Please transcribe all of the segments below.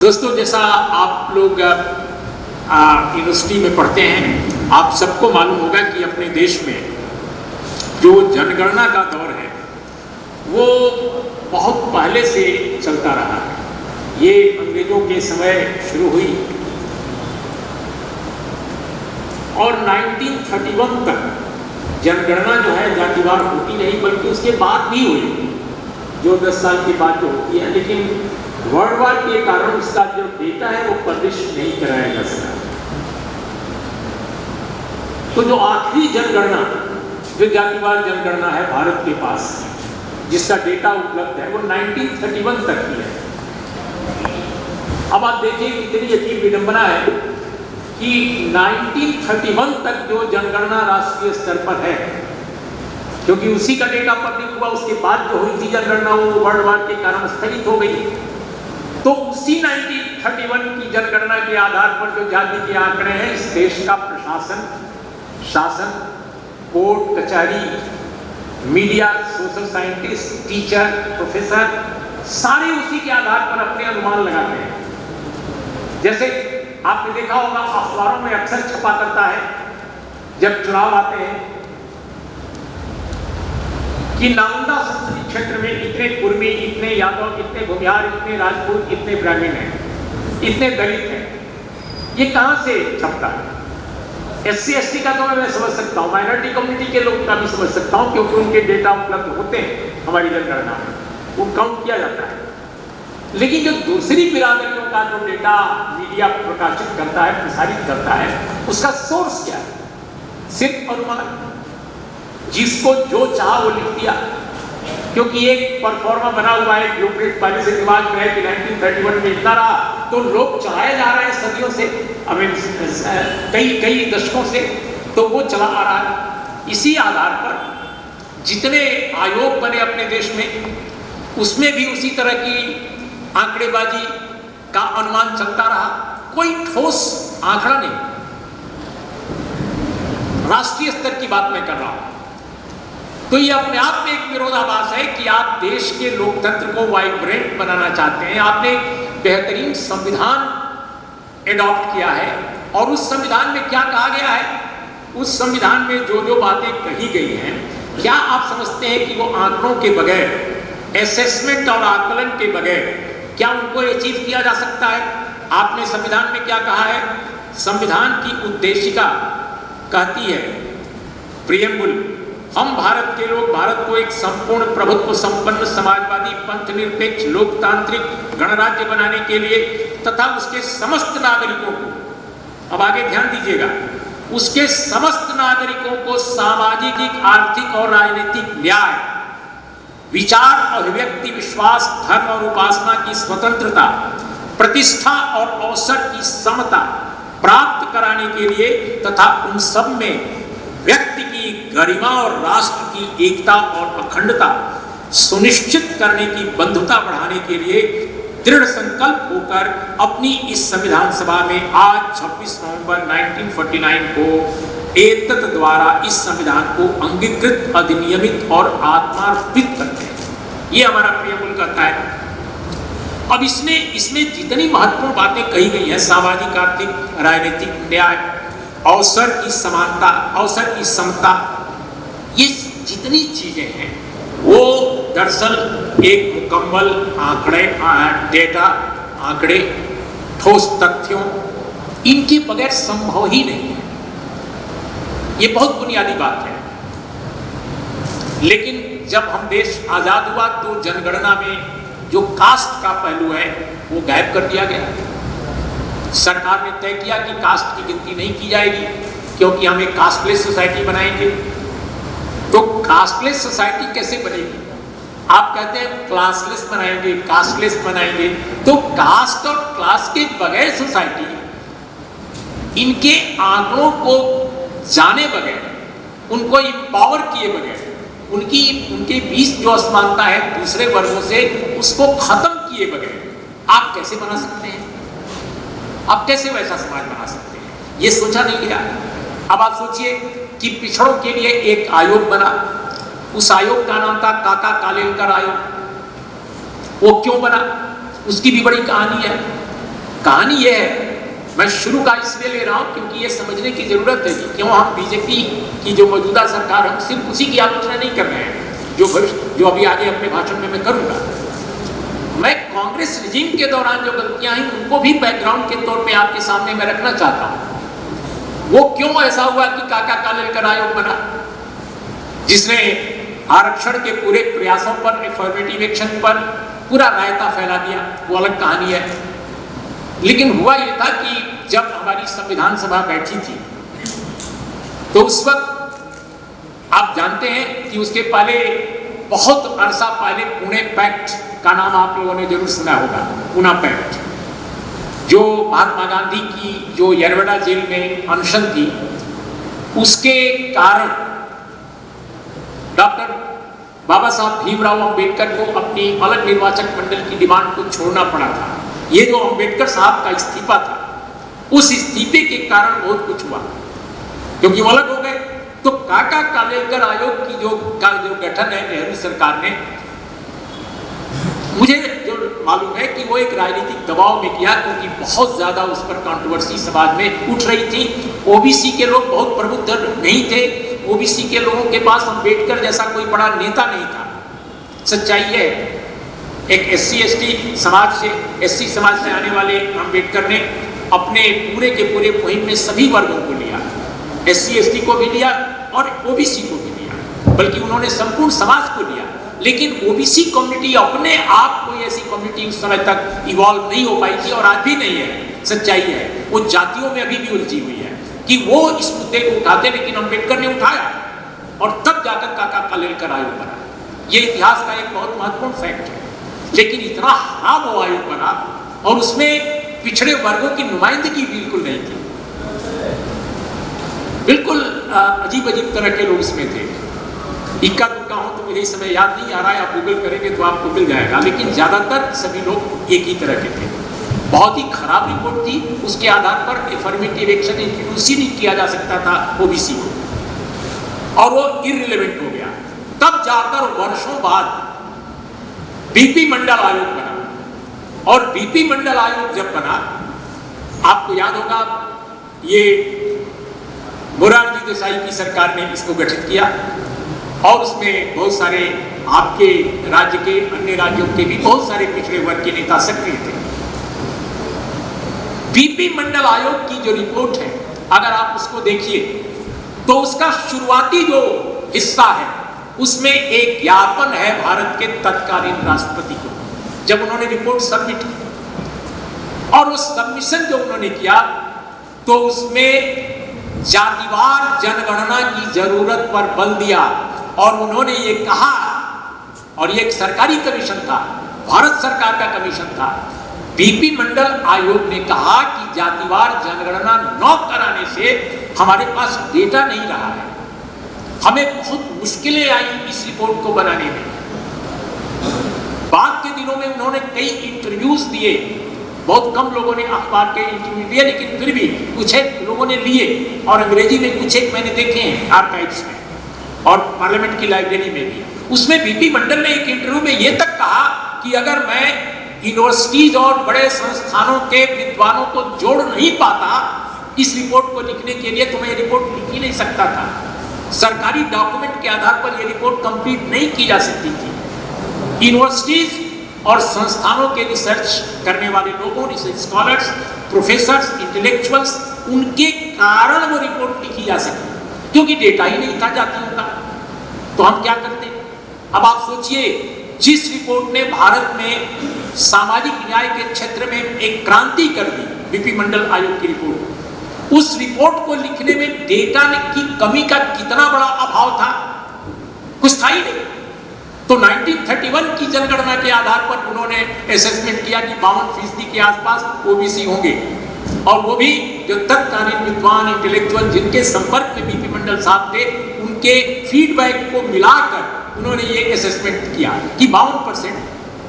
दोस्तों, जैसा आप लोग यूनिवर्सिटी में पढ़ते हैं, आप सबको मालूम होगा कि अपने देश में जो जनगणना का दौर है वो बहुत पहले से चलता रहा है। ये अंग्रेजों के समय शुरू हुई और 1931 तक जनगणना जो है जातिवार होती नहीं, बल्कि उसके बाद भी हुई, जो 10 साल के बाद जो होती है। लेकिन वर्ल्ड वार के कारण उसका जो डेटा है वो पब्लिश नहीं कराया जा सका। तो जो आखिरी जनगणना, जो जातिवार जनगणना है भारत के पास, जिसका डेटा उपलब्ध है, वो 1931 तक की है। अब आप देखिए कितनी अजीब विडंबना है कि 1931 तक जो जनगणना राष्ट्रीय स्तर पर है, क्योंकि उसी का डेटा पब्लिक हुआ, उसके बाद जो हुई थी जनगणना वो वर्ल्ड वार के कारण स्थगित हो गई। तो उसी 1931 की जनगणना के आधार पर जो जाति के आंकड़े हैं, इस देश का प्रशासन, शासन, कोर्ट कचहरी, media, social scientist, teacher, professor, सारे उसी के आधार पर अपने अनुमान लगाते हैं। जैसे आपने देखा होगा अखबारों में अक्सर छपा करता है जब चुनाव आते हैं कि नालंदा संसदीय क्षेत्र में इतने कुर्मी, इतने यादव, इतने भूमिहार, इतने राजपूत, इतने ब्राह्मण हैं, इतने दलित हैं। ये कहां से छपता है? SC ST का तो मैं समझ सकता हूँ, माइनॉरिटी कम्युनिटी के लोगों का भी समझ सकता हूँ, क्योंकि उनके डेटा उपलब्ध होते हैं हमारी जनगणना में, वो काउंट किया जाता है। लेकिन जो दूसरी बिरादरियों का जो डेटा मीडिया प्रकाशित करता है, प्रसारित करता है, उसका सोर्स क्या है? सिर्फ अनुमान, जिसको जो चाहा वो लिख दिया, क्योंकि एक परफॉर्मा बना हुआ है, ब्लूप्रिंट पहले से दिमाग में है कि 1931 में इतना रहा, तो लोग चलाए जा रहे हैं सदियों से, कई दशकों से, तो वो चला आ रहा है। इसी आधार पर जितने आयोग बने अपने देश में, उसमें भी उसी तरह की आंकड़ेबाजी का अनुमान चलता रहा, कोई ठोस आंकड़ा नहीं। राष्ट्रीय स्तर की बात मैं कर रहा हूं। तो ये अपने आप में एक विरोधाभास है कि आप देश के लोकतंत्र को वाइब्रेंट बनाना चाहते हैं, आपने बेहतरीन संविधान एडॉप्ट किया है, और उस संविधान में क्या कहा गया है, उस संविधान में जो जो बातें कही गई हैं, क्या आप समझते हैं कि वो आंकड़ों के बगैर, असेसमेंट और आकलन के बगैर क्या उनको अचीव किया जा सकता है? आपने संविधान में क्या कहा है? संविधान की उद्देशिका कहती है, प्रियम्बुल, हम भारत के लोग भारत को एक संपूर्ण प्रभुत्व संपन्न समाजवादी पंथ निरपेक्ष लोकतांत्रिक गणराज्य बनाने के लिए तथा उसके समस्त नागरिकों को, अब आगे ध्यान दीजिएगा, उसके समस्त नागरिकों को सामाजिक, आर्थिक और राजनीतिक न्याय, विचार, अभिव्यक्ति, विश्वास, धर्म और उपासना की स्वतंत्रता, प्रतिष्ठा और अवसर की समता प्राप्त कराने के लिए तथा उन सब में व्यक्ति की गरिमा और राष्ट्र की एकता और अखंडता सुनिश्चित करने की बंधुता बढ़ाने के लिए दृढ़ संकल्प होकर अपनी इस संविधान सभा में आज 26 नवंबर 1949 को एतत् द्वारा इस संविधान को अंगीकृत, अधिनियमित और आत्मार्पित करते हैं। ये हमारा प्रियम्बुल कहता है। अब इसमें जितनी महत्वपूर्ण बातें कही गई हैं, सामाजिक, आर्थिक, राजनीतिक न्याय, अवसर की समानता, अवसर की समता, ये जितनी चीजें हैं वो दरअसल एक मुकम्मल आंकड़े, डेटा, आंकड़े, ठोस तथ्यों, इनके बगैर संभव ही नहीं है। ये बहुत बुनियादी बात है। लेकिन जब हम देश आजाद हुआ तो जनगणना में जो कास्ट का पहलू है वो गायब कर दिया गया। सरकार ने तय किया कि कास्ट की गिनती नहीं की जाएगी, क्योंकि हम एक कास्टलेस सोसाइटी बनाएंगे। तो कास्टलेस सोसाइटी कैसे बनेगी? आप कहते हैं क्लासलेस बनाएंगे, कास्टलेस बनाएंगे, तो कास्ट और क्लास के बगैर सोसाइटी, इनके आंकड़ों को जाने बगैर, उनको इंपावर किए बगैर, उनके बीच जो असमानता है दूसरे वर्गों से, उसको खत्म किए बगैर आप कैसे बना सकते हैं? आप कैसे वैसा समाज बना सकते हैं? ये सोचा नहीं गया। अब आप सोचिए कि पिछड़ों के लिए एक आयोग बना, उस आयोग का नाम था काका कालेलकर आयोग। वो क्यों बना? उसकी भी बड़ी कहानी है। कहानी यह है, मैं शुरू का इसलिए ले रहा हूं क्योंकि ये समझने की जरूरत है कि क्यों हम बीजेपी की जो मौजूदा सरकार, हम सिर्फ उसी की आलोचना नहीं कर रहे हैं जो अभी आगे अपने भाषण में मैं करूंगा। मैं कांग्रेस रिजीम के दौरान जो गलतियां हुई उनको भी बैकग्राउंड के तौर पे आपके सामने मैं रखना चाहता हूं। वो क्यों ऐसा हुआ कि काका कालेलकर आयोग बना, जिसने आरक्षण के पूरे प्रयासों पर, अफर्मेटिव एक्शन पर पूरा रायता फैला दिया, वो अलग कहानी है। लेकिन हुआ ये था कि जब हमारी संविधान सभा बैठी थी तो उस वक्त आप जानते हैं कि उसके पहले बहुत अरसा पहले पुणे पैक्ट का नाम आप लोगों ने जरूर सुना होगा। पुणे पैक्ट जो महात्मा गांधी की जो येरवड़ा जेल में अनशन थी, उसके कारण डॉक्टर बाबा साहब भीमराव अंबेडकर को अपनी अलग निर्वाचक मंडल की डिमांड को छोड़ना पड़ा था। ये जो अंबेडकर साहब का इस्तीफा था, उस इस्तीफे के कारण बहुत कुछ हुआ क्योंकि वो अलग हो गए। तो काका कालेलकर आयोग की जो गठन है नेहरू सरकार ने, मुझे जो मालूम है कि वो एक राजनीतिक दबाव में किया क्योंकि बहुत ज्यादा उस पर कंट्रोवर्सी समाज में उठ रही थी। ओबीसी के लोग बहुत प्रबुद्ध नहीं थे, ओबीसी के लोगों के पास अंबेडकर जैसा कोई बड़ा नेता नहीं था। सच्चाई है, एक एससी समाज से आने वाले अंबेडकर ने अपने पूरे के पूरे मुहिम में सभी वर्गों को लिया, एससी को भी लिया और ओबीसी को भी लिया, बल्कि उन्होंने संपूर्ण समाज को लिया। लेकिन ओबीसी कम्युनिटी अपने आप कोई ऐसी कम्युनिटी उस समय तक इवॉल्व नहीं हो पाई थी और आज भी नहीं है। सच्चाई है, वो जातियों में अभी भी उलझी हुई है कि वो इस मुद्दे को उठाते, लेकिन अंबेडकर ने उठाया और तब जाकर काका कालेलकर आयोग बना। ये इतिहास का एक बहुत महत्वपूर्ण फैक्ट है। लेकिन इतना खराब वो आयोग बना और उसमें पिछड़े वर्गों की नुमाइंदगी बिल्कुल नहीं थी, बिल्कुल अजीब अजीब तरह के लोग इसमें थे। इक्का दुक्का हो तो मुझे इस समय याद नहीं आ रहा है, आप गूगल करेंगे तो आपको मिल जाएगा, लेकिन ज्यादातर सभी लोग एक ही तरह के थे। बहुत ही खराब रिपोर्ट थी, उसके आधार पर अफर्मेटिव एक्शन इंट्रोड्यूस ही नहीं किया जा सकता था ओबीसी को और वो इररिलेवेंट हो गया। तब जाकर वर्षों बाद बीपी मंडल आयोग बना और बीपी मंडल आयोग जब बना, आपको याद होगा ये मोरारजी देसाई की सरकार ने इसको गठित किया और उसमें बहुत सारे आपके राज्य के, अन्य राज्यों के भी बहुत सारे पिछड़े वर्ग के नेता सक्रिय थे। बीपी मंडल आयोग की जो रिपोर्ट है, अगर आप उसको देखिए तो उसका शुरुआती जो हिस्सा है उसमें एक ज्ञापन है भारत के तत्कालीन राष्ट्रपति को, जब उन्होंने रिपोर्ट सबमिट की। और वो सबमिशन जो उन्होंने किया तो उसमें जातिवार जनगणना की जरूरत पर बल दिया और उन्होंने ये कहा, और ये एक सरकारी कमीशन था, भारत सरकार का कमीशन था, बीपी मंडल आयोग ने कहा कि जातिवार जनगणना न कराने से हमारे पास डेटा नहीं रहा है, हमें बहुत मुश्किलें आई इस रिपोर्ट को बनाने में। बाद के दिनों में उन्होंने कई इंटरव्यूज दिए, बहुत कम लोगों ने अखबार के इंटरव्यू लिए, लेकिन फिर भी कुछ एक लोगों ने लिए और अंग्रेजी में कुछ एक मैंने देखे हैं आर्काइव्स में और पार्लियामेंट की लाइब्रेरी में भी। उसमें बीपी मंडल ने एक इंटरव्यू में ये तक कहा कि अगर मैं यूनिवर्सिटीज और बड़े संस्थानों के विद्वानों को जोड़ नहीं पाता इस रिपोर्ट को लिखने के लिए, तो मैं ये रिपोर्ट लिख ही नहीं सकता था। सरकारी डॉक्यूमेंट के आधार पर यह रिपोर्ट कंप्लीट नहीं की जा सकती थी। यूनिवर्सिटीज और संस्थानों के रिसर्च करने वाले लोगों, रिसर्च स्कॉलर्स, प्रोफेसर्स, इंटेलेक्चुअल्स, उनके कारण वो रिपोर्ट लिखी जा सकी, क्योंकि डेटा ही नहीं था जातियों का। तो हम क्या करते? अब आप सोचिए, जिस रिपोर्ट ने भारत में सामाजिक न्याय के क्षेत्र में एक क्रांति कर दी, बीपी मंडल आयोग की रिपोर्ट, उस रिपोर्ट को लिखने में डेटा की कमी का कितना बड़ा अभाव था, कुछ था ही नहीं। तो 1931 की जनगणना के आधार पर उन्होंने असेसमेंट किया कि 52% के आसपास ओबीसी होंगे, और वो भी जो तत्कालीन विद्वान, इंटेलेक्चुअल जिनके संपर्क में बीपी मंडल साहब थे, उनके फीडबैक को मिलाकर उन्होंने ये असेसमेंट किया कि 52%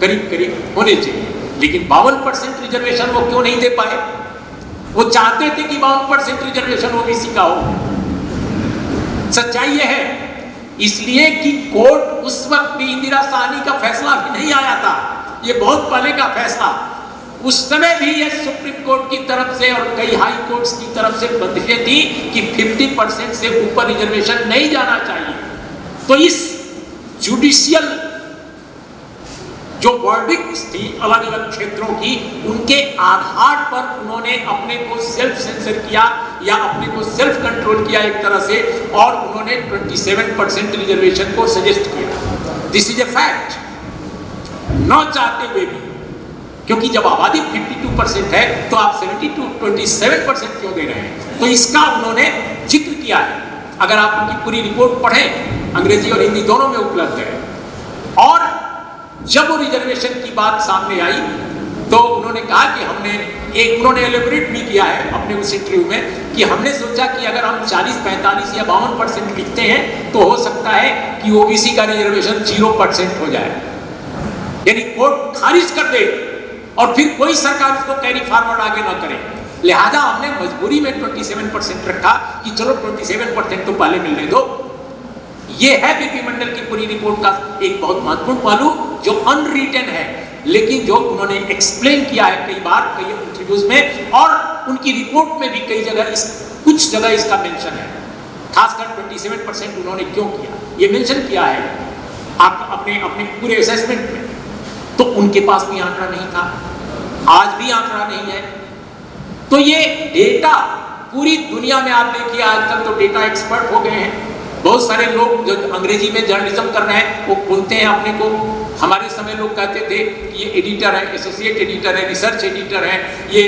करीब करीब होने चाहिए। लेकिन 52% रिजर्वेशन वो क्यों नहीं दे पाए? वो चाहते थे कि 52% रिजर्वेशन ओबीसी का हो। सच्चाई यह है इसलिए कि कोर्ट उस वक्त भी, इंदिरा साहनी का फैसला भी नहीं आया था, ये बहुत पहले का फैसला, उस समय भी ये सुप्रीम कोर्ट से और कई हाई कोर्ट्स की तरफ से बंदिशें थी कि 50% से ऊपर रिजर्वेशन नहीं जाना चाहिए। तो इस जुडिशियल जो वर्डिक्ट्स थी अलग अलग क्षेत्रों की, उनके आधार पर उन्होंने अपने को सेल्फ सेंसर किया या अपने को सेल्फ कंट्रोल किया एक तरह से, और उन्होंने 27% रिजर्वेशन को सजेस्ट किया। दिस इज ए फैक्ट, न चाहते हुए भी, क्योंकि जब आबादी 52% है तो आप 27% क्यों दे रहे हैं? तो इसका उन्होंने जिक्र किया है। अगर आप उनकी पूरी रिपोर्ट पढ़ें, अंग्रेजी और हिंदी दोनों में उपलब्ध है। और जब वो रिजर्वेशन की बात सामने आई तो उन्होंने कहा कि उन्होंने एलिब्रेट भी किया है अपने उस इंटरव्यू में कि हमने सोचा कि अगर हम 40, 45 या 52% लिखते हैं तो हो सकता है कि ओबीसी का रिजर्वेशन 0% हो जाए, यानी कोर्ट खारिज कर दे और फिर कोई सरकार उसको कैरी फॉरवर्ड आगे न करे। लिहाजा हमने मजबूरी में 27% रखा कि चलो 27% तो पहले मिलने दो। ये है बीपी मंडल की पूरी रिपोर्ट का एक बहुत महत्वपूर्ण पहलू जो अनरिटन है, लेकिन जो उन्होंने एक्सप्लेन किया है कई बार कई इंटरव्यूज में, और उनकी रिपोर्ट में भी कई जगह कुछ जगह इसका मेंशन है। खासकर 27% उन्होंने क्यों किया, ये मेंशन किया है आप अपने पूरे असेसमेंट में। तो उनके पास भी आंकड़ा नहीं था, आज भी आंकड़ा नहीं है। तो ये डेटा पूरी दुनिया में आप देखिए, आजकल तो डेटा एक्सपर्ट हो गए हैं। बहुत सारे लोग जो अंग्रेजी में जर्नलिज्म कर रहे हैं वो बोलते हैं अपने को। हमारे समय लोग कहते थे कि ये एडिटर है, एसोसिएट एडिटर है, रिसर्च एडिटर है, ये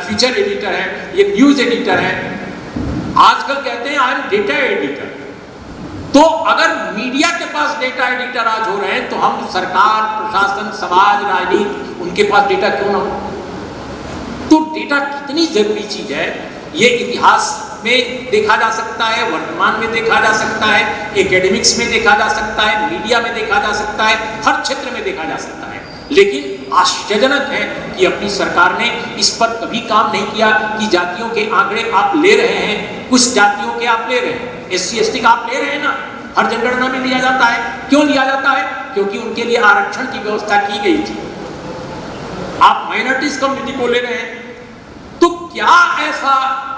फीचर एडिटर है, ये न्यूज एडिटर है। आजकल कहते हैं आई एम डेटा एडिटर। तो अगर मीडिया के पास डेटा एडिटर आज हो रहे हैं तो हम सरकार, प्रशासन, समाज, राजनीति, उनके पास डेटा क्यों ना हो? तो डेटा कितनी जरूरी चीज है ये इतिहास में देखा जा सकता है, वर्तमान में देखा जा सकता है, एकेडमिक्स में देखा जा सकता है, मीडिया में देखा जा सकता है, हर क्षेत्र में देखा जा सकता है। लेकिन आश्चर्यजनक है कि अपनी सरकार ने इस पर कभी काम नहीं किया कि जातियों के आंकड़े आप ले रहे हैं, कुछ जातियों के आप ले रहे हैं, SC ST का आप ले रहे हैं ना, हर जनगणना में लिया जाता है। क्यों लिया जाता है? क्योंकि उनके लिए आरक्षण की व्यवस्था की गई थी। आप माइनॉरिटीज कम्युनिटी को ले रहे हैं, तो क्या ऐसा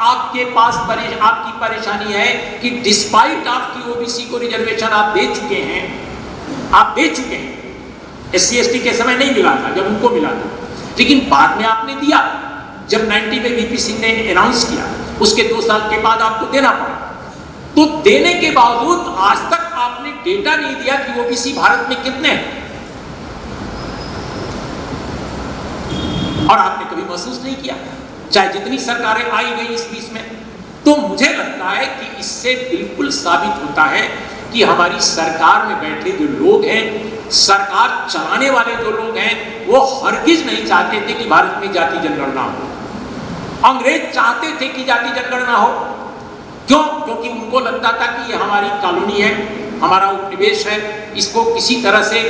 आपके पास आपकी परेशानी है कि डिस्पाइट आपकी ओबीसी को रिजर्वेशन आप दे चुके हैं, SC ST के समय नहीं मिला था जब उनको मिला था, लेकिन बाद में आपने दिया। जब 90 में वीपी सिंह ने अनाउंस किया, उसके 2 साल के बाद आपको देना पड़ा। तो देने के बावजूद आज तक आपने डेटा नहीं दिया कि ओबीसी भारत में कितने हैं, और आपने कभी महसूस नहीं किया, चाहे जितनी सरकारें आई गई इस बीच में। तो मुझे लगता है कि इससे बिल्कुल साबित होता है कि हमारी सरकार में बैठे जो लोग हैं, सरकार चलाने वाले जो लोग हैं, वो हरगिज नहीं चाहते थे कि भारत में जाति जनगणना हो। अंग्रेज चाहते थे कि जाति जनगणना हो। क्यों? क्योंकि उनको लगता था कि ये हमारी कॉलोनी है, हमारा उपनिवेश है, इसको किसी तरह से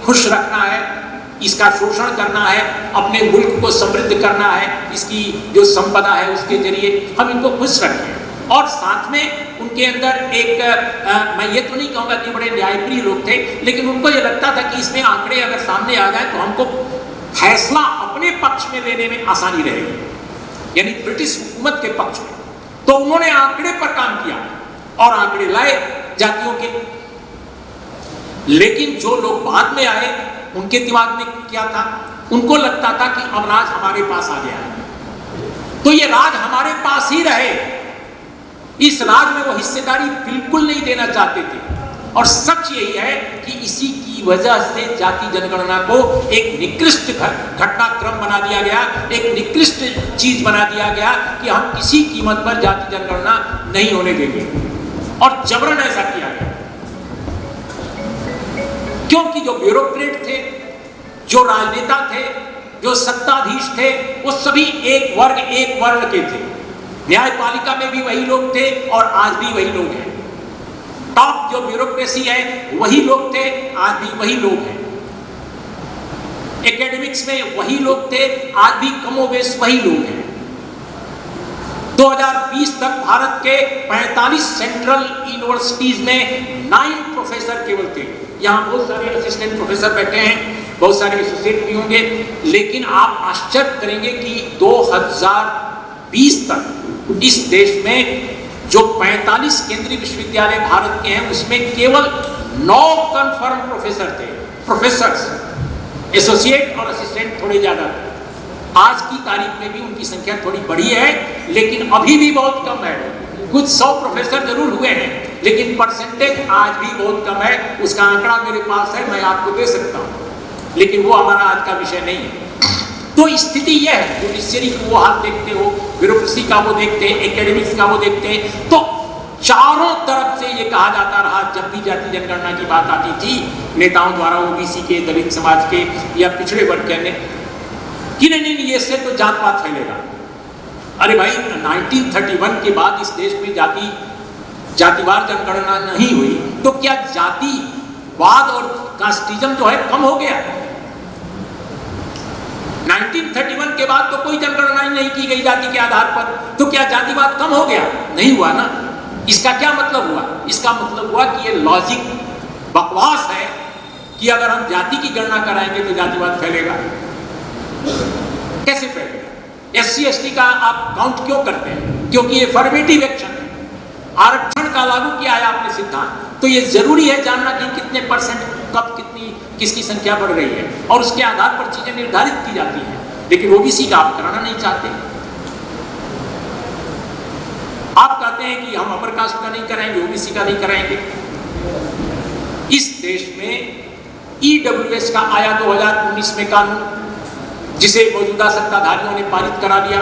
खुश रखना है, इसका शोषण करना है, अपने मुल्क को समृद्ध करना है, इसकी जो संपदा है उसके जरिए हम इनको खुश रखें। और साथ में उनके अंदर एक मैं ये तो नहीं कहूँगा कि बड़े न्यायप्रिय लोग थे, लेकिन उनको ये लगता था कि इसमें आंकड़े अगर सामने आ जाए तो हमको फैसला अपने पक्ष में लेने में आसानी रहेगी, यानी ब्रिटिश हुकूमत के पक्ष में। तो उन्होंने आंकड़े पर काम किया और आंकड़े लाए जातियों के। लेकिन जो लोग बाद में आए उनके दिमाग में क्या था? उनको लगता था कि अब राज हमारे पास आ गया है, तो ये राज हमारे पास ही रहे। इस राज में वो हिस्सेदारी बिल्कुल नहीं देना चाहते थे। और सच यही है कि इसी की वजह से जाति जनगणना को एक निकृष्ट घटनाक्रम बना दिया गया, एक निकृष्ट चीज बना दिया गया कि हम किसी कीमत पर जाति जनगणना नहीं होने देंगे, और जबरन ऐसा किया गया। क्योंकि जो ब्यूरोक्रेट थे, जो राजनेता थे, जो सत्ताधीश थे, वो सभी एक वर्ण के थे। न्यायपालिका में भी वही लोग थे और आज भी वही लोग हैं। टॉप जो ब्यूरोक्रेसी है वही लोग थे, आज भी वही लोग हैं। एकेडमिक्स में वही लोग थे, आज भी कमोबेश वही लोग हैं। 2020 तक भारत के 45 सेंट्रल यूनिवर्सिटीज में 9 प्रोफेसर केवल थे। यहाँ बहुत सारे असिस्टेंट प्रोफेसर बैठे हैं, बहुत सारे एसोसिएट भी होंगे, लेकिन आप आश्चर्य करेंगे कि 20 तक इस देश में जो 45 केंद्रीय विश्वविद्यालय भारत के हैं उसमें केवल 9 कन्फर्म प्रोफेसर थे, प्रोफेसर्स, एसोसिएट और असिस्टेंट थोड़े ज्यादा थे। आज की तारीख में भी उनकी संख्या थोड़ी बढ़ी है, लेकिन अभी भी बहुत कम है। कुछ 100 प्रोफेसर जरूर हुए हैं, लेकिन परसेंटेज आज भी बहुत कम है। उसका आंकड़ा मेरे पास है, मैं आपको दे सकता हूं, लेकिन वो हमारा आज का विषय नहीं है। तो स्थिति यह है, जुडिशियरी को वो हाथ देखते हो, ब्यूरोक्रेसी का वो देखते हैं, एकेडमिक्स का वो देखते हैं। तो चारों तरफ से ये कहा जाता रहा, जब भी जाति जनगणना की बात आती थी नेताओं द्वारा, ओबीसी के, दलित समाज के या पिछड़े वर्ग के ने, कि नहीं ये से तो जात पात फैलेगा। अरे भाई 1931 के बाद इस देश में जातिवार जनगणना नहीं हुई, तो क्या जातिवाद और कास्टिज्म जो है कम हो गया? 1931 के बाद तो कोई जनगणना ही नहीं की गई जाति के आधार पर, तो क्या जातिवाद कम हो गया? नहीं हुआ ना। इसका क्या मतलब हुआ? इसका मतलब हुआ कि ये लॉजिक बकवास है कि अगर हम जाति की गणना कराएंगे तो जातिवाद फैलेगा। कैसे फैलेगा? SC ST का आप काउंट क्यों करते हैं? क्योंकि ये फॉर्मेटिव एक्शन है। आरक्षण का लागू किया है आपने सिद्धांत, तो ये जरूरी है जानना कि कितने परसेंट, कब, कितनी, किसकी संख्या बढ़ रही है, और उसके आधार पर चीजें निर्धारित की जाती हैं। लेकिन ओबीसी का आप कराना नहीं चाहते। आप कहते हैं कि हम अपर कास्ट का नहीं कराएंगे, ओबीसी का नहीं कराएंगे। इस देश में EWS का आया 2019 में कानून, जिसे मौजूदा सत्ताधारियों ने पारित करा दिया,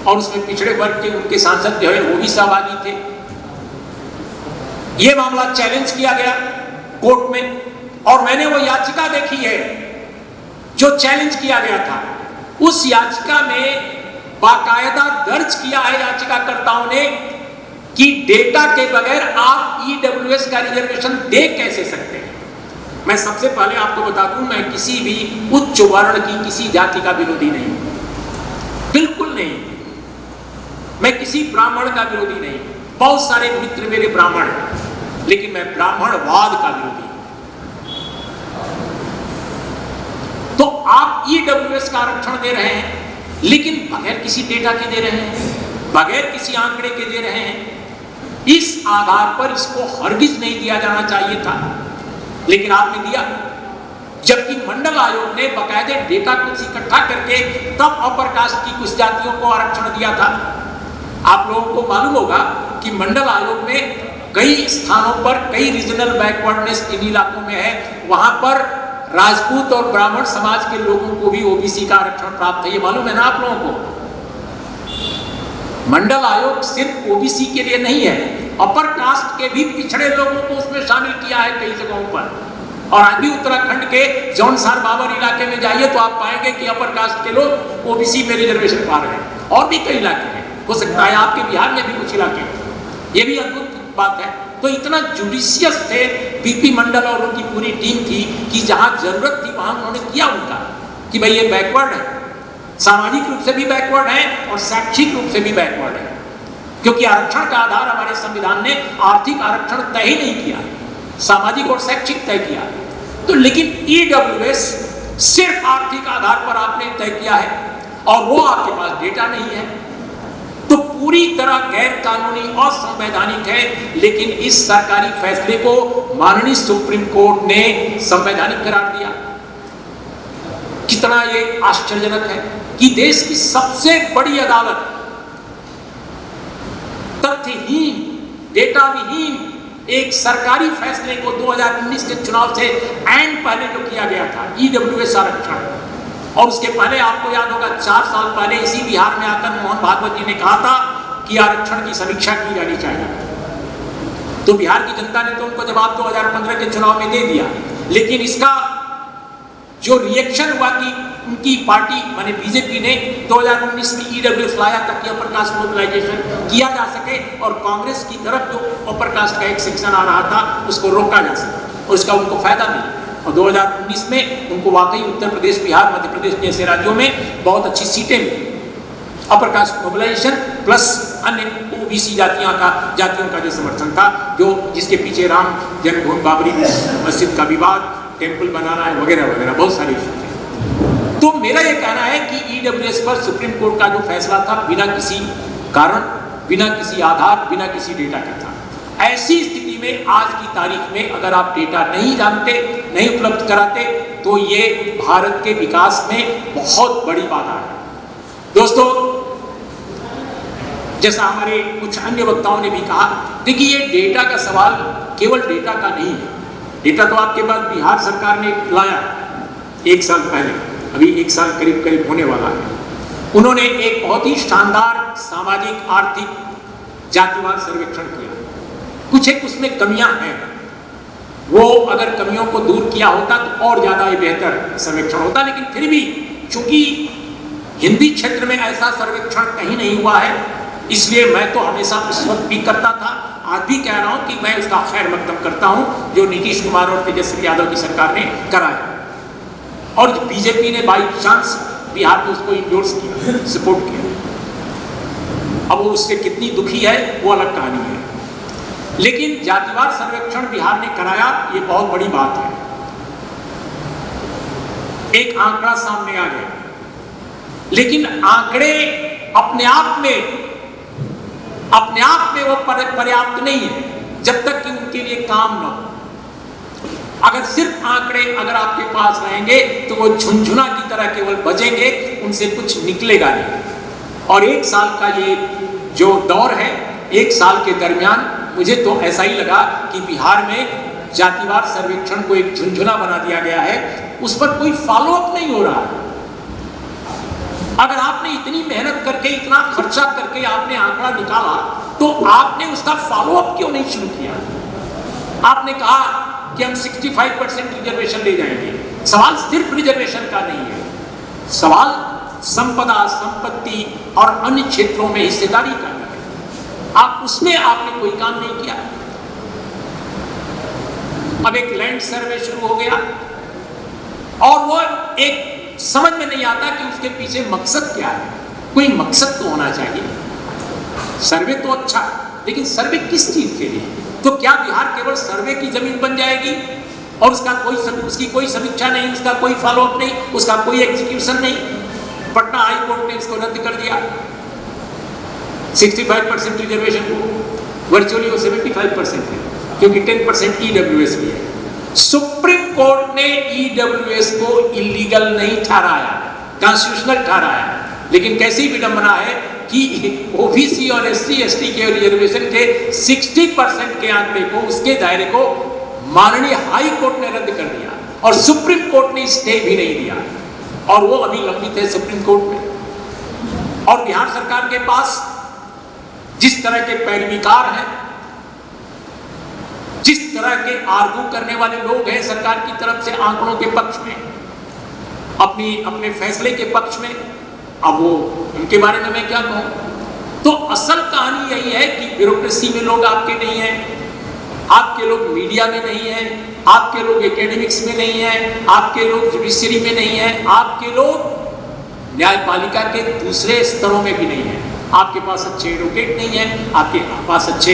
और उसमें पिछड़े वर्ग के उनके सांसद जो है वो भी सहभागी थे। यह मामला चैलेंज किया गया कोर्ट में, और मैंने वो याचिका देखी है जो चैलेंज किया गया था। उस याचिका में बाकायदा दर्ज किया है याचिकाकर्ताओं ने कि डेटा के बगैर आप EWS का रिजर्वेशन दे कैसे सकते हैं। मैं सबसे पहले आपको बता दूं, मैं किसी भी उच्च वर्ण की किसी जाति का विरोधी नहीं, बिल्कुल नहीं। मैं किसी ब्राह्मण का विरोधी नहीं, बहुत सारे मित्र मेरे ब्राह्मण हैं, लेकिन मैं ब्राह्मणवाद का विरोधी। तो आप EWS का आरक्षण दे रहे हैं, लेकिन बगैर किसी डेटा के दे रहे हैं, बगैर किसी आंकड़े के दे रहे हैं। इस आधार पर इसको हरगिज नहीं दिया जाना चाहिए था, लेकिन आपने दिया। जबकि मंडल आयोग ने बकायदे डेटा कुछ इकट्ठा करके तब अपर कास्ट की कुछ जातियों को आरक्षण दिया था। आप लोगों को मालूम होगा कि मंडल आयोग में कई स्थानों पर कई रीजनल बैकवर्डनेस इन इलाकों में है, वहां पर राजपूत और ब्राह्मण समाज के लोगों को भी ओबीसी का आरक्षण प्राप्त है। ये मालूम है ना आप लोगों को? मंडल आयोग सिर्फ ओबीसी के लिए नहीं है, अपर कास्ट के भी पिछड़े लोगों को उसमें शामिल किया है कई जगहों पर। और आज भी उत्तराखंड के जौनसार बाबर इलाके में जाइए तो आप पाएंगे कि अपर कास्ट के लोग ओबीसी में रिजर्वेशन पा रहे हैं। और भी कई इलाके हैं, हो सकता है आपके बिहार में भी कुछ इलाके, ये भी अद्भुत बात है। तो इतना जुडिशियस थे पीपी मंडल और उनकी पूरी टीम थी कि जहां जरूरत थी वहां उन्होंने किया उनका कि भाई ये बैकवर्ड है, सामाजिक रूप से भी बैकवर्ड है और शैक्षिक रूप से भी बैकवर्ड है। क्योंकि आरक्षण का आधार हमारे संविधान ने आर्थिक आरक्षण तय ही नहीं किया, सामाजिक और शैक्षिक तय किया। तो लेकिन EWS सिर्फ आर्थिक आधार पर आपने तय किया है और वो आपके पास डेटा नहीं है, तो पूरी तरह गैर कानूनी और असंवैधानिक है। लेकिन इस सरकारी फैसले को माननीय सुप्रीम कोर्ट ने संवैधानिक करार दिया। कितना ये आश्चर्यजनक है कि देश की सबसे बड़ी अदालत तथ्यहीन, डेटा विहीन एक सरकारी फैसले को 2019 के चुनाव से ऐन पहले जो किया गया था EWS आरक्षण, और उसके पहले आपको याद होगा 4 साल पहले इसी बिहार में आकर मोहन भागवत जी ने कहा था कि आरक्षण की समीक्षा की जानी चाहिए। तो बिहार की जनता ने तो उनको जवाब 2015 के चुनाव में दे दिया। लेकिन इसका जो रिएक्शन हुआ कि उनकी पार्टी माने बीजेपी ने 2019 में EWS लाया ताकि अपर कास्ट मोबिलाइजेशन किया जा सके और कांग्रेस की तरफ जो अपर कास्ट का एक सेक्शन आ रहा था उसको रोका जा सके, और इसका उनको फायदा मिला। और 2019 में उनको वाकई उत्तर प्रदेश, बिहार, मध्य प्रदेश जैसे राज्यों में बहुत अच्छी सीटें मिली। अपर कास्ट मोबिलाइजेशन प्लस अन्य ओबीसी जातियों का जो समर्थन था, जो जिसके पीछे राम जन्मभूमि बाबरी मस्जिद का विवाद, टेम्पल बनाना है वगैरह वगैरह बहुत सारे इशू थे। तो मेरा ये कहना है कि ईडब्ल्यूएस पर सुप्रीम कोर्ट का जो फैसला था बिना किसी कारण, बिना किसी आधार, बिना किसी डेटा के था। ऐसी स्थिति में आज की तारीख में अगर आप डेटा नहीं जानते, नहीं उपलब्ध कराते, तो ये भारत के विकास में बहुत बड़ी बाधा है। दोस्तों, जैसा हमारे कुछ अन्य वक्ताओं ने भी कहा, देखिए ये डेटा का सवाल केवल डेटा का नहीं है। डेटा तो आपके पास बिहार सरकार ने लाया 1 साल पहले, अभी 1 साल करीब करीब होने वाला है। उन्होंने एक बहुत ही शानदार सामाजिक आर्थिक जातिवार सर्वेक्षण किया। कुछ एक उसमें कमियां हैं, वो अगर कमियों को दूर किया होता तो और ज्यादा ये बेहतर सर्वेक्षण होता, लेकिन फिर भी चूंकि हिंदी क्षेत्र में ऐसा सर्वेक्षण कहीं नहीं हुआ है, इसलिए मैं तो हमेशा उस वक्त भी करता था, आज भी कह रहा हूं कि मैं उसका खैर मकदम करता हूं जो नीतीश कुमार और तेजस्वी यादव की सरकार ने कराया और बीजेपी ने बाई चांस बिहार में उसको इंडोर्स किया, सपोर्ट किया। अब वो उससे कितनी दुखी है वो अलग कहानी है, लेकिन जातिवार सर्वेक्षण बिहार ने कराया, ये बहुत बड़ी बात है। एक आंकड़ा सामने आ गया, लेकिन आंकड़े अपने आप में वो पर्याप्त नहीं है जब तक कि उनके लिए काम न हो। अगर सिर्फ आंकड़े अगर आपके पास रहेंगे तो वो झुनझुना की तरह केवल बजेंगे, उनसे कुछ निकलेगा नहीं। और 1 साल का ये जो दौर है, 1 साल के दरमियान मुझे तो ऐसा ही लगा कि बिहार में जातिवार सर्वेक्षण को एक झुनझुना बना दिया गया है, उस पर कोई फॉलोअप नहीं हो रहा है। अगर आपने इतनी मेहनत करके, इतना खर्चा करके आपने आंकड़ा निकाला, तो आपने उसका फॉलोअप क्यों नहीं शुरू किया? आपने कहा कि हम 65% रिजर्वेशन ले जाएंगे। सवाल सिर्फ रिजर्वेशन का नहीं है, सवाल संपदा, संपत्ति और अन्य क्षेत्रों में हिस्सेदारी का है। आप उसमें आपने कोई काम नहीं किया। अब एक लैंड सर्वे शुरू हो गया और वो एक समझ में नहीं आता कि उसके पीछे मकसद क्या है। कोई मकसद तो होना चाहिए। सर्वे तो अच्छा, लेकिन सर्वे किस चीज के लिए? तो क्या बिहार केवल सर्वे की जमीन बन जाएगी और उसकी कोई समीक्षा नहीं, उसका कोई फॉलोअप नहीं, उसका कोई एग्जीक्यूशन नहीं? पटना हाई कोर्ट ने इसको रद्द कर दिया 65% रिजर्वेशन को, वर्चुअली वो 75% है, क्योंकि 10% ईडब्ल्यूएस भी है। सुप्रीम कोर्ट ने ईडब्ल्यूएस को इलीगल नहीं ठहराया, कॉन्स्टिट्यूशनल ठहराया। लेकिन कैसी विडंबना है कि ओबीसी और एससी एसटी के रिजर्वेशन के 60% के आंकड़े को, उसके दायरे को माननीय हाई कोर्ट ने रद्द कर दिया और सुप्रीम कोर्ट ने स्टे भी नहीं दिया, और वो अभी लंबित है सुप्रीम कोर्ट में। और बिहार सरकार के पास जिस तरह के पैरवीकार हैं, जिस तरह के आर्गू करने वाले लोग हैं सरकार की तरफ से आंकड़ों के पक्ष में, अपने फैसले के पक्ष में, अब वो उनके बारे में मैं क्या कहूं? तो असल कहानी यही है कि ब्यूरोक्रेसी में लोग आपके नहीं हैं, आपके लोग मीडिया में नहीं हैं, आपके लोग एकेडमिक्स में नहीं हैं, आपके लोग जुडिशरी में नहीं हैं, आपके लोग न्यायपालिका के दूसरे स्तरों में भी नहीं हैं। आपके पास अच्छे एडवोकेट नहीं है, आपके पास अच्छे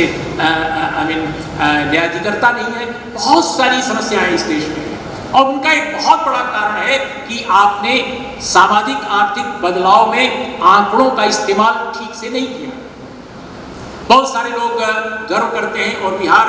न्यायाधिकर्ता नहीं है। बहुत सारी समस्याएं इस देश में, और उनका एक बहुत बड़ा कारण है कि आपने सामाजिक आर्थिक बदलाव में आंकड़ों का इस्तेमाल ठीक से नहीं किया। बहुत सारे लोग गर्व करते हैं, और बिहार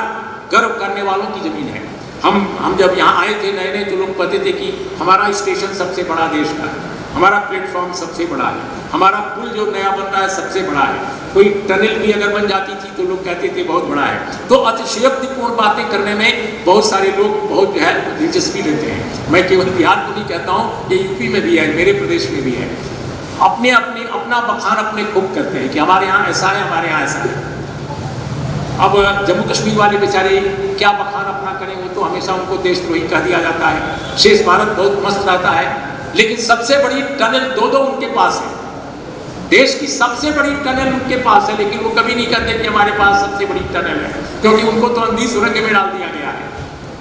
गर्व करने वालों की जमीन है। हम जब यहाँ आए थे नए नए, तो लोग कहते थे कि हमारा स्टेशन सबसे बड़ा देश का है, हमारा प्लेटफॉर्म सबसे बड़ा है, हमारा पुल जो नया बन रहा है सबसे बड़ा है, कोई टनल भी अगर बन जाती थी तो लोग कहते थे बहुत बड़ा है। तो अतिशयोक्तिपूर्ण बातें करने में बहुत सारे लोग बहुत जो है दिलचस्पी लेते हैं। मैं केवल बिहार को नहीं कहता हूँ, ये यूपी में भी है, मेरे प्रदेश में भी है। अपना बखान अपने खूब करते हैं कि हमारे यहाँ ऐसा है, हमारे यहाँ ऐसा है। अब जम्मू कश्मीर वाले बेचारे क्या बखान अपना करें, वो तो हमेशा उनको देशद्रोही कह दिया जाता है। शेष भारत बहुत मस्त रहता है, लेकिन सबसे बड़ी टनल दो उनके पास है। देश की सबसे बड़ी टनल उनके पास है, लेकिन वो कभी नहीं कहते कि हमारे पास सबसे बड़ी टनल है, क्योंकि उनको तो अंधी सुरंग में डाल दिया गया है,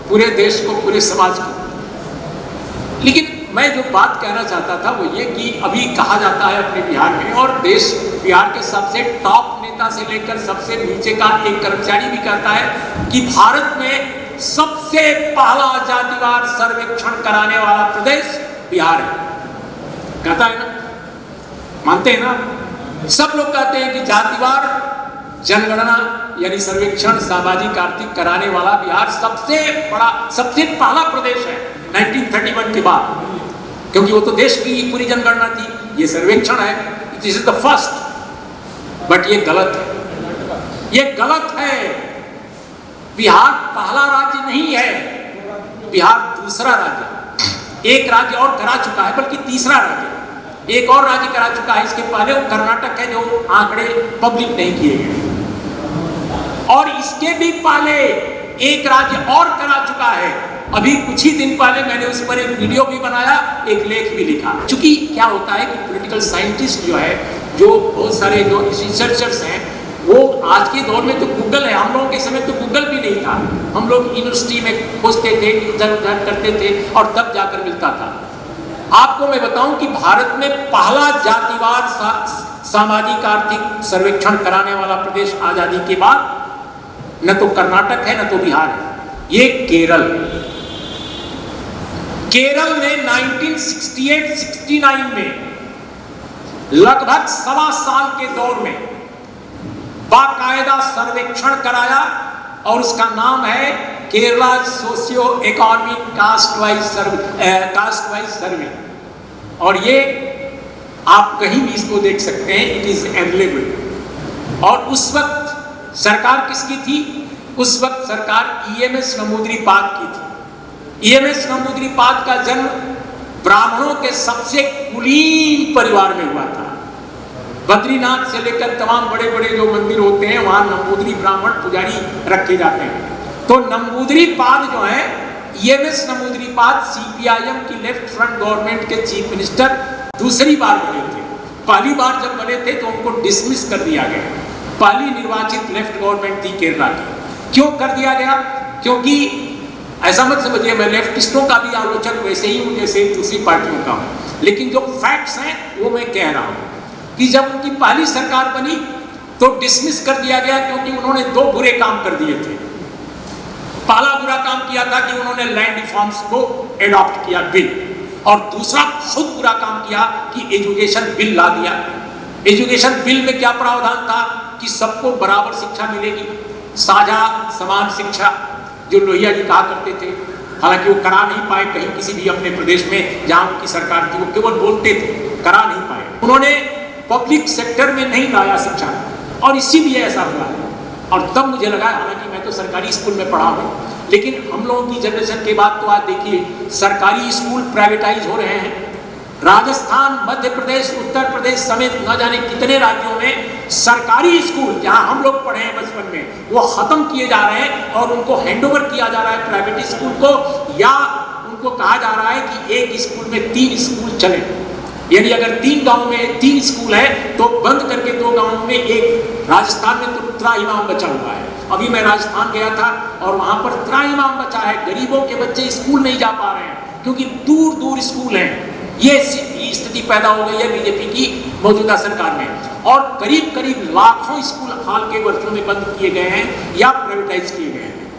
पूरे देश को, पूरे समाज को। लेकिन मैं जो बात कहना चाहता था वो ये कि अभी कहा जाता है अपने बिहार में, और बिहार के सबसे टॉप नेता से लेकर सबसे नीचे का एक कर्मचारी भी कहता है कि भारत में सबसे पहला जातिवार सर्वेक्षण कराने वाला प्रदेश बिहार है। कहता है ना, मानते हैं ना? सब लोग कहते हैं कि जातिवार जनगणना यानी सर्वेक्षण सामाजिक आर्थिक कराने वाला बिहार सबसे पहला प्रदेश है 1931 के बाद, क्योंकि वो तो देश की पूरी जनगणना थी, ये सर्वेक्षण है, this is the first. But ये गलत है, ये गलत है। बिहार पहला राज्य नहीं है, बिहार दूसरा राज्य। एक राज्य और करा चुका है, बल्कि तीसरा राज्य, एक और राज्य करा चुका है इसके पहले, वो कर्नाटक है, जो आंकड़े पब्लिक नहीं किए गए। और इसके भी पहले एक राज्य और करा चुका है। अभी कुछ ही दिन पहले मैंने उस पर एक वीडियो भी बनाया, एक लेख भी लिखा। क्योंकि क्या होता है कि पॉलिटिकल साइंटिस्ट जो है, जो बहुत सारे जो रिसर्चर्स हैं, वो आज के दौर में तो गूगल है, हम लोगों के समय तो गूगल भी नहीं था। हम लोग यूनिवर्सिटी में खोजते थे, इधर उधर करते थे और तब जाकर मिलता था। आपको मैं बताऊं कि भारत में पहला जातिवार सामाजिक आर्थिक सर्वेक्षण कराने वाला प्रदेश आजादी के बाद न तो कर्नाटक है, न तो बिहार है, ये केरल है। केरल ने 1968-69 में लगभग 1.25 साल के दौर में बाकायदा सर्वेक्षण कराया और उसका नाम है Kerala socio economic caste wise survey. और ये आप कहीं भी इसको देख सकते हैं, इट इज अवेलेबल। और उस वक्त सरकार किसकी थी? उस वक्त सरकार ईएमएस नमूद्रीपाद की थी। ईएमएस नमूद्रीपाद का जन्म ब्राह्मणों के सबसे कुलीन परिवार में हुआ था। बद्रीनाथ से लेकर तमाम बड़े बड़े जो मंदिर होते हैं, वहां नमूद्री ब्राह्मण पुजारी रखे जाते हैं। तो नमूद्रीपाद जो है, ईएमएस नमूद्रीपाद सीपीआईएम की लेफ्ट फ्रंट गवर्नमेंट के चीफ मिनिस्टर दूसरी बार बने थे। पहली बार जब बने थे तो उनको डिसमिस कर दिया गया। पहली निर्वाचित लेफ्ट गवर्नमेंट थी केरला की। क्यों कर दिया गया? क्योंकि ऐसा मत समझिए मैं लेफ्टिस्टों का भी आलोचक वैसे ही हूं जैसे दूसरी पार्टियों का हूं, लेकिन जो फैक्ट्स हैं वो मैं कह रहा हूं कि जब उनकी पहली सरकार बनी तो डिसमिस कर दिया गया, क्योंकि उन्होंने 2 बुरे काम कर दिए थे। पहला बुरा काम किया था कि उन्होंने लैंड रिफॉर्म्स को एडॉप्ट किया बिल, और दूसरा बहुत बुरा काम किया कि एजुकेशन बिल ला दिया। एजुकेशन बिल में क्या प्रावधान था कि सबको बराबर शिक्षा मिलेगी, साझा समान शिक्षा, जो लोहिया जी कहा करते थे। हालांकि वो करा नहीं पाए कहीं किसी भी अपने प्रदेश में जहां उनकी सरकार थी, वो केवल बोलते थे, करा नहीं पाए। उन्होंने पब्लिक सेक्टर में नहीं लाया शिक्षा, और इसीलिए ऐसा हुआ है। और तब मुझे लगा, हालांकि मैं तो सरकारी स्कूल में पढ़ा हूँ, लेकिन हम लोगों की जनरेशन के बाद तो आज देखिए सरकारी स्कूल प्राइवेटाइज हो रहे हैं। राजस्थान, मध्य प्रदेश, उत्तर प्रदेश समेत न जाने कितने राज्यों में सरकारी स्कूल जहां हम लोग पढ़े हैं बचपन में, वो खत्म किए जा रहे हैं और उनको हैंडओवर किया जा रहा है प्राइवेट स्कूल को, या उनको कहा जा रहा है कि एक स्कूल में 3 स्कूल चले। यानी अगर 3 गांव में 3 स्कूल है तो बंद करके 2 गांवों में एक। राजस्थान में तो त्राहिमाम बचा हुआ है। अभी मैं राजस्थान गया था और वहां पर त्राहिमाम बचा है। गरीबों के बच्चे स्कूल नहीं जा पा रहे हैं क्योंकि दूर दूर स्कूल हैं। ये स्थिति पैदा हो गई है बीजेपी की मौजूदा सरकार में, और करीब करीब लाखों स्कूल हाल के वर्षों में बंद किए गए हैं या प्राइवेटाइज किए गए हैं।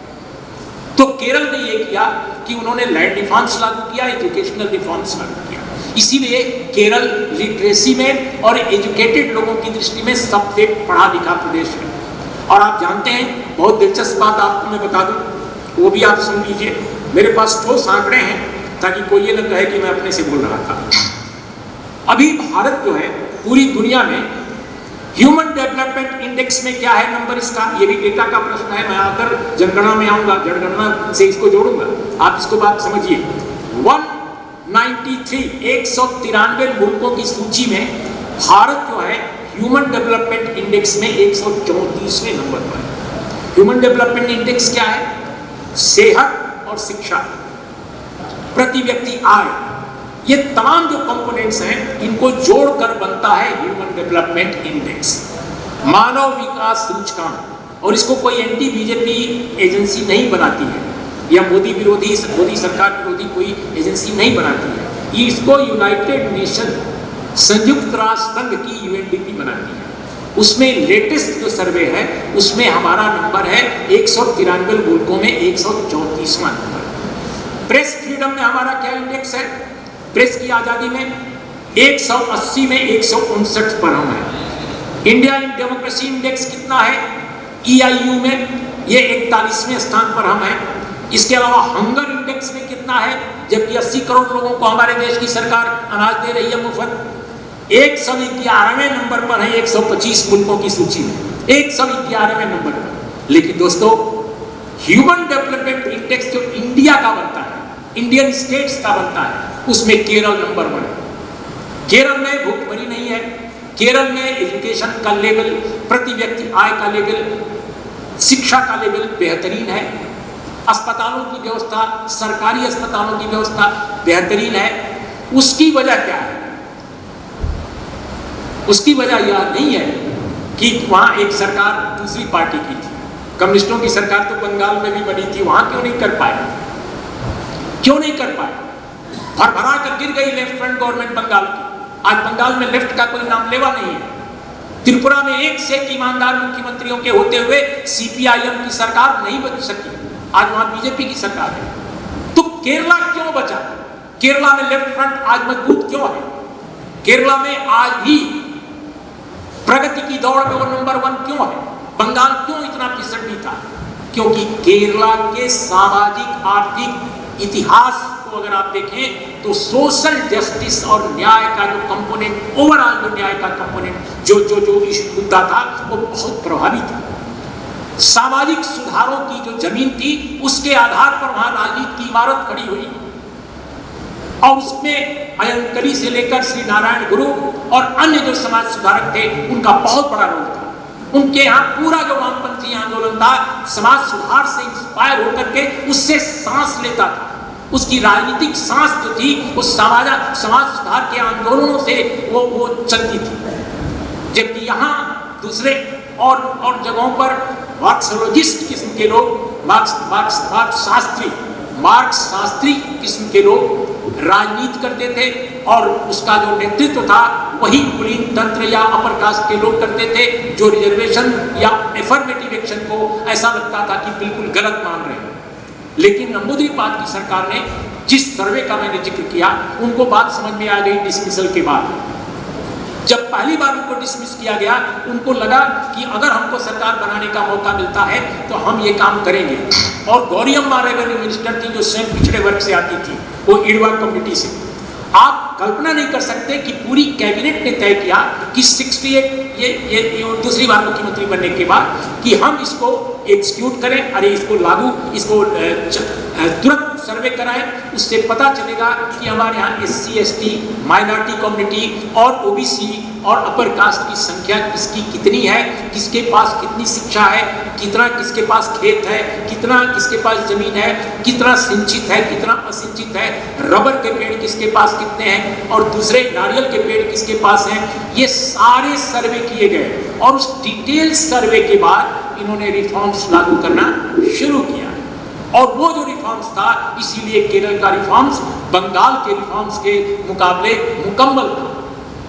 तो केरल ने ये किया कि उन्होंने लैंड रिफॉर्म्स लागू किया, एजुकेशनल रिफॉर्म्स लागू किया। इसीलिए केरल लिटरेसी में और एजुकेटेड लोगों की दृष्टि में सबसे पढ़ा लिखा प्रदेश है। और आप जानते हैं, बहुत दिलचस्प बात आपको मैं बता दूं, वो भी आप सुन लीजिए। मेरे पास ठोस आंकड़े हैं ताकि कोई ये न कहे कि मैं अपने से बोल रहा था। अभी भारत जो है पूरी दुनिया में ह्यूमन डेवलपमेंट इंडेक्स में क्या है नंबर इसका, ये भी डेटा का प्रश्न है। मैं आकर जनगणना में आऊंगा, जनगणना से इसको जोड़ूंगा, आप इसको बात समझिए। 193 मुल्कों की सूची में भारत जो है ह्यूमन डेवलपमेंट इंडेक्स में 134वें नंबर पर है। ह्यूमन डेवलपमेंट इंडेक्स क्या है? सेहत और शिक्षा, प्रति व्यक्ति आय, ये तमाम जो कंपोनेंट्स हैं इनको जोड़कर बनता है ह्यूमन डेवलपमेंट इंडेक्स, मानव विकास सूचकांक। और इसको कोई एंटी बीजेपी एजेंसी नहीं बनाती है, या मोदी सरकार विरोधी कोई एजेंसी नहीं बनाती है। ये इसको यूनाइटेड नेशन, संयुक्त राष्ट्र संघ की यूएनडीपी बनाती है। उसमें लेटेस्ट जो सर्वे है उसमें हमारा नंबर है 193 मुल्कों में 134वां नंबर। प्रेस फ्रीडम में हमारा क्या इंडेक्स है? प्रेस की आज़ादी में 180 में 159 पर हम हैं। इंडिया इन डेमोक्रेसी इंडेक्स कितना है EIU में, ये 41वें स्थान पर हम हैं। इसके अलावा हंगर इंडेक्स में कितना है, जबकि 80 करोड़ लोगों को हमारे देश की सरकार अनाज दे रही है मुफ्त, 111वें नंबर पर है 125 मुल्कों की सूची में, 111वें नंबर पर। लेकिन दोस्तों, ह्यूमन डेवलपमेंट इंडेक्स जो इंडिया का बनता है, इंडियन स्टेट्स का बनता है, उसमें केरल नंबर 1 है। केरल में भूखमरी नहीं है, केरल में एजुकेशन का लेवल, प्रति व्यक्ति आय का लेवल, शिक्षा का लेवल बेहतरीन है, अस्पतालों की व्यवस्था, सरकारी अस्पतालों की व्यवस्था बेहतरीन है। उसकी वजह क्या है? उसकी वजह यह नहीं है कि वहां एक सरकार दूसरी पार्टी की थी। कम्युनिस्टों की सरकार तो बंगाल में भी बनी थी, वहां क्यों नहीं कर पाए? क्यों नहीं कर पाए? भरभरा कर गिर गई लेफ्ट फ्रंट गवर्नमेंट बंगाल की। आज बंगाल में लेफ्ट का कोई नाम लेवा नहीं है। त्रिपुरा में एक से एक ईमानदार मुख्यमंत्रियों के होते हुए CPIM की सरकार नहीं बच सकी, आज वहां BJP की सरकार है। तो केरला क्यों बचा? केरला में लेफ्ट फ्रंट आज मजबूत क्यों है? केरला में आज भी प्रगति की दौड़ में वो नंबर 1 क्यों है? बंगाल क्यों इतना पिछड़ी था? क्योंकि केरला के सामाजिक आर्थिक इतिहास को अगर आप देखें तो सोशल जस्टिस और न्याय का जो कंपोनेंट, ओवरऑल जो न्याय का कंपोनेंट जो जो जो मुद्दा था वो बहुत प्रभावी था। सामाजिक सुधारों की जो जमीन थी उसके आधार पर वहां राजनीति की इमारत खड़ी हुई और उसमें अयंकरी से लेकर श्री नारायण गुरु और अन्य जो समाज सुधारक थे उनका बहुत बड़ा रोल था। उनके यहाँ पूरा जो वामपंथी आंदोलन था समाज सुधार से इंस्पायर होकर के उससे सांस लेता था। उसकी राजनीतिक सांस जो थी उस समाज सुधार के आंदोलनों से वो चलती थी। जबकि यहाँ दूसरे और जगहों पर मार्क्सोलॉजिस्ट किस्म के लोग, मार्क्स शास्त्री किस्म के लोग राजनीति करते थे और उसका जो नेतृत्व था वही कुलीन तंत्र या अपर कास्ट के लोग करते थे, जो रिजर्वेशन या एफर्मेटिव एक्शन को ऐसा लगता था कि बिल्कुल गलत मान रहे हैं। लेकिन नंबूदिरीपाद की सरकार ने जिस सर्वे का मैंने जिक्र किया, उनको बात समझ में आ गई डिसमिसल के बाद। जब पहली बार उनको डिसमिस किया गया, उनको लगा कि अगर हमको सरकार बनाने का मौका मिलता है तो हम ये काम करेंगे। और गौरीअम्मा रेवेन्यू मिनिस्टर थी जो स्वयं पिछड़े वर्ग से आती थी, वो ईडवा कम्युनिटी से। आप कल्पना नहीं कर सकते कि पूरी कैबिनेट ने तय किया कि 68 ये दूसरी बार मुख्यमंत्री बनने के बाद कि हम इसको एग्जीक्यूट करें, अरे इसको लागू, इसको तुरंत सर्वे कराएं, उससे पता चलेगा कि हमारे यहाँ SC ST माइनॉरिटी कम्युनिटी और OBC और अपर कास्ट की संख्या किसकी कितनी है, किसके पास कितनी शिक्षा है, कितना किसके पास खेत है, कितना किसके पास जमीन है, कितना सिंचित है, कितना असिंचित है, रबर के पेड़ किसके पास कितने हैं और दूसरे नारियल के पेड़ किसके पास हैं। ये सारे सर्वे किए गए और उस डिटेल सर्वे के बाद इन्होंने रिफॉर्म्स लागू करना शुरू किया। और वो जो रिफॉर्म्स था, इसीलिए केरल का रिफॉर्म्स बंगाल के रिफॉर्म्स के मुकाबले मुकम्मल था।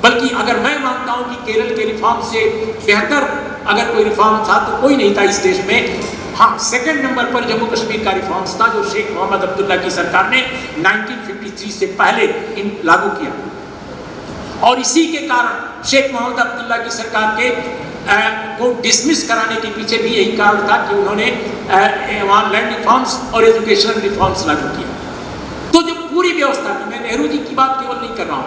बल्कि अगर मैं मानता हूं कि केरल के रिफॉर्म से बेहतर अगर कोई रिफॉर्म था तो कोई नहीं था इस देश में। हाँ, सेकंड नंबर पर जम्मू कश्मीर का रिफॉर्म्स था जो शेख मोहम्मद अब्दुल्ला की सरकार ने 1953 से पहले लागू किया। और इसी के कारण शेख मोहम्मद अब्दुल्ला की सरकार के को डिसमिस कराने के पीछे भी यही कारण था कि उन्होंने वहाँ लैंड रिफॉर्म्स और एजुकेशनल रिफॉर्म्स लागू किए। तो जो पूरी व्यवस्था थी, मैं नेहरू जी की बात केवल नहीं कर रहा हूँ,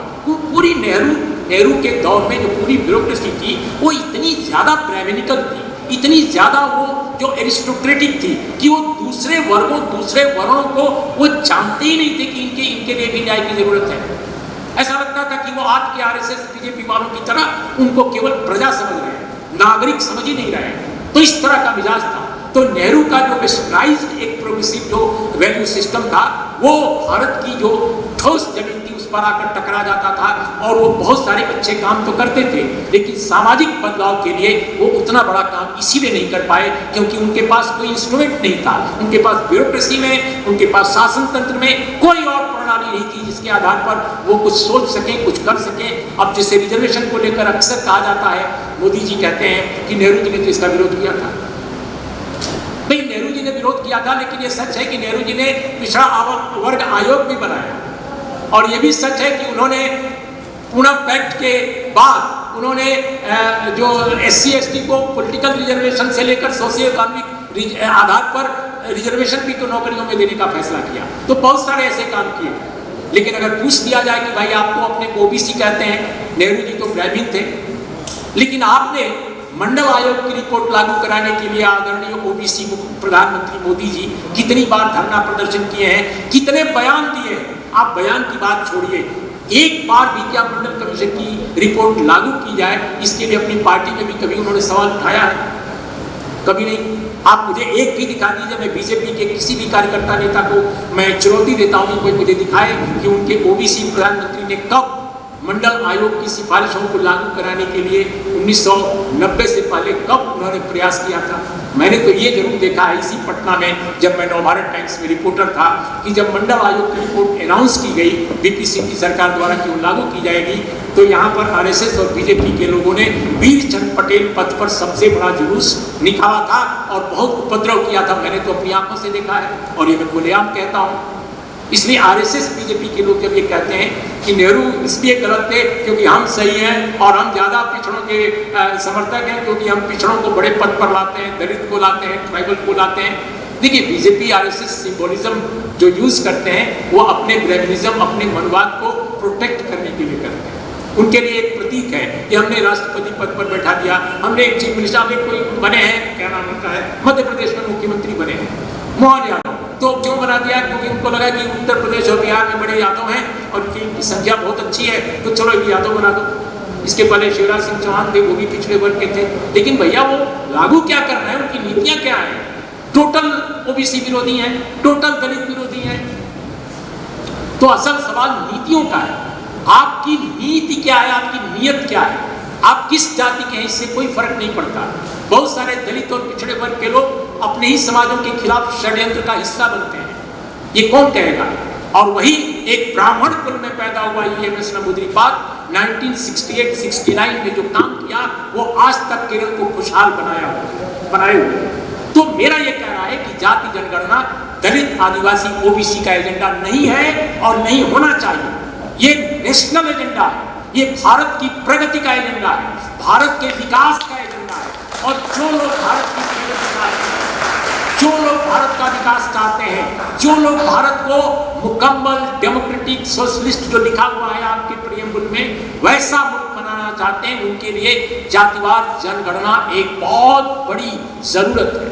पूरी नेहरू के दौर में जो पूरी ब्यूरोक्रेसी थी वो इतनी ज़्यादा ब्राह्मणिकल थी, इतनी ज़्यादा वो जो एरिस्टोक्रेटिक थी कि वो दूसरे वर्णों को वो जानते ही नहीं थे कि इनके लिए भी न्याय की जरूरत है। ऐसा लगता था कि वो आज के RSS BJP वालों की तरह उनको केवल प्रजा समझ रहे हैं, नागरिक समझ ही नहीं रहे। तो इस तरह का मिजाज था। तो नेहरू का जो वेस्टर्नाइज्ड एक प्रोग्रेसिव जो वैल्यू सिस्टम था वो भारत की जो ठोस जमीन थी उस पर आकर टकरा जाता था और वो बहुत सारे अच्छे काम तो करते थे, लेकिन सामाजिक बदलाव के लिए वो उतना बड़ा काम इसीलिए नहीं कर पाए क्योंकि उनके पास कोई इंस्ट्रूमेंट नहीं था। उनके पास ब्यूरोक्रेसी में, उनके पास शासन तंत्र में कोई और प्रणाली नहीं थी जिसके आधार पर वो कुछ सोच सकें, कुछ कर सकें। अब जैसे रिजर्वेशन को लेकर अक्सर कहा जाता है, मोदी जी कहते हैं कि नेहरू जी ने तो इसका विरोध किया था। भाई, नेहरू जी ने विरोध किया था, लेकिन ये सच है कि नेहरू जी ने पिछड़ा वर्ग आयोग भी बनाया और ये भी सच है कि उन्होंने पुनः पैक्ट के बाद उन्होंने जो SC/ST को पॉलिटिकल रिजर्वेशन से लेकर सोशियो इकोनॉमिक आधार पर रिजर्वेशन भी तो नौकरियों में देने का फैसला किया। तो बहुत सारे ऐसे काम किए। लेकिन अगर पूछ दिया जाए कि भाई आप तो अपने को OBC कहते हैं, नेहरू जी तो ब्राह्मण थे, लेकिन आपने मंडल आयोग की रिपोर्ट लागू कराने के लिए आदरणीय OBC प्रधानमंत्री मोदी जी कितनी बार धरना प्रदर्शन किए हैं, कितने बयान दिए हैं। आप बयान की बात छोड़िए, एक बार भी क्या मंडल कमीशन की रिपोर्ट लागू की जाए, इसके लिए अपनी पार्टी में भी कभी उन्होंने सवाल उठाया है? कभी नहीं। आप मुझे एक भी दिखा दीजिए, मैं बीजेपी के किसी भी कार्यकर्ता नेता को मैं चुनौती देता हूं कि कोई मुझे दिखाए कि उनके OBC प्रधानमंत्री ने कब मंडल आयोग की सिफारिशों को लागू कराने के लिए 1990 से पहले कब उन्होंने प्रयास किया था। मैंने तो ये जरूर देखा है इसी पटना में, जब मैं नवभारत टाइम्स में रिपोर्टर था, कि जब मंडल आयोग की रिपोर्ट अनाउंस की गई VP सिंह की सरकार द्वारा कि वो लागू की जाएगी, तो यहाँ पर RSS और BJP के लोगों ने वीर चंद पटेल पथ पर सबसे बड़ा जुलूस निकाला था और बहुत उपद्रव किया था। मैंने तो अपनी आंखों से देखा है और ये मैं खुलेआम कहता हूँ। इसलिए RSS BJP के लोग जब ये कहते हैं कि नेहरू इसलिए गलत थे क्योंकि हम सही हैं और हम ज़्यादा पिछड़ों के समर्थक हैं, क्योंकि हम पिछड़ों को बड़े पद पर लाते हैं, दलित को लाते हैं, ट्राइबल को लाते हैं। देखिए, BJP RSS सिंबोलिज्म जो यूज़ करते हैं वो अपने ब्राह्मणिज्म, अपने मनवाद को प्रोटेक्ट करने के लिए करते हैं। उनके लिए एक प्रतीक है कि हमने राष्ट्रपति पद पर बैठा दिया, हमने एक चीफ मिनिस्टर में कोई बने हैं, क्या नाम उनका है, मध्य प्रदेश में मुख्यमंत्री बने हैं मोहन यादव। तो क्यों बना दिया? क्योंकि उनको लगा कि उत्तर प्रदेश और बिहार में बड़े यादव हैं और इनकी संख्या बहुत अच्छी है, तो चलो एक यादव बना दो। इसके पहले शिवराज सिंह चौहान थे, वो भी पिछड़े वर्ग के थे। लेकिन भैया वो लागू क्या कर रहे हैं, उनकी नीतियां क्या हैं? टोटल OBC विरोधी हैं, टोटल दलित विरोधी हैं। तो असल सवाल नीतियों का है। आपकी नीति क्या है, आपकी नीयत क्या है, आप किस जाति के हैं, इससे कोई फर्क नहीं पड़ता। बहुत सारे दलित और पिछड़े वर्ग के लोग अपने ही समाजों के खिलाफ षड्यंत्र का हिस्सा बनते हैं, ये कौन कहेगा? और वही एक ब्राह्मण कुल में पैदा हुआ EMS नंबूदिरीपाद 1968-69 में जो काम किया वो आज तक केरल को खुशहाल बनाए हुए। तो मेरा ये कहना है कि जाति जनगणना दलित आदिवासी OBC का एजेंडा नहीं है और नहीं होना चाहिए। ये नेशनल एजेंडा है, ये भारत की प्रगति का एजेंडा है, भारत के विकास का एजेंडा है। और जो लोग भारत की प्रगति चाहते हैं, जो लोग भारत का विकास चाहते हैं, जो लोग भारत को मुकम्मल डेमोक्रेटिक सोशलिस्ट जो लिखा हुआ है आपके प्रियम्बल में वैसा मुल्क बनाना चाहते हैं, उनके लिए जातिवार जनगणना एक बहुत बड़ी जरूरत है।